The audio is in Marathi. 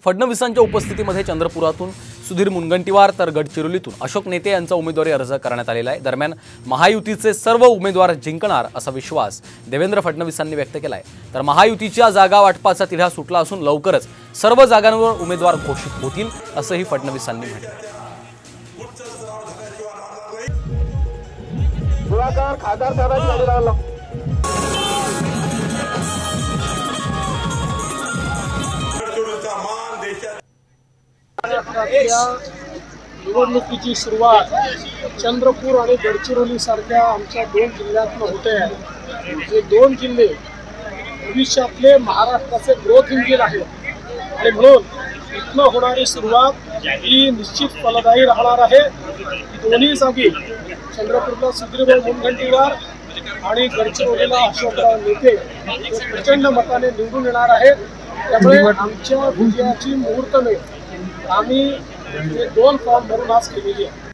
फडणवीसांच्या उपस्थितीमध्ये चंद्रपुरातून सुधीर मुनगंटीवार तर गडचिरोलीतून अशोक नेते यांचा उमेदवारी अर्ज करण्यात आलेला आहे। दरम्यान महायुतीचे सर्व उमेदवार जिंकणार असा विश्वास देवेंद्र फडणवीसांनी व्यक्त केलाय। तर महायुतीच्या जागा वाटपाचा तिढा सुटला असून लवकरच सर्व जागांवर उमेदवार घोषित होतील असंही फडणवीसांनी म्हटलं। निवडणुकीची सुरुवात चंद्रपूर आणि गडचिरोली सारख्या आमच्या दोन जिल्ह्यातून होते आहे। हे दोन जिल्हे भविष्यातले महाराष्ट्राचे ग्रोथ इंजिन आहेत आणि म्हणून इथनं होणारी सुरुवात ही निश्चित फलदायी राहणार आहे। दोन्ही जागी चंद्रपूरला सुधीर मुनगंटीवार आणि गडचिरोलीला अशोकराव नेते प्रचंड मताने निवडून येणार आहेत। त्यामुळे आमच्या विजयाची मुहूर्तमेढ आम्ही 2 फॉर्म भरून आज केलेली आहे।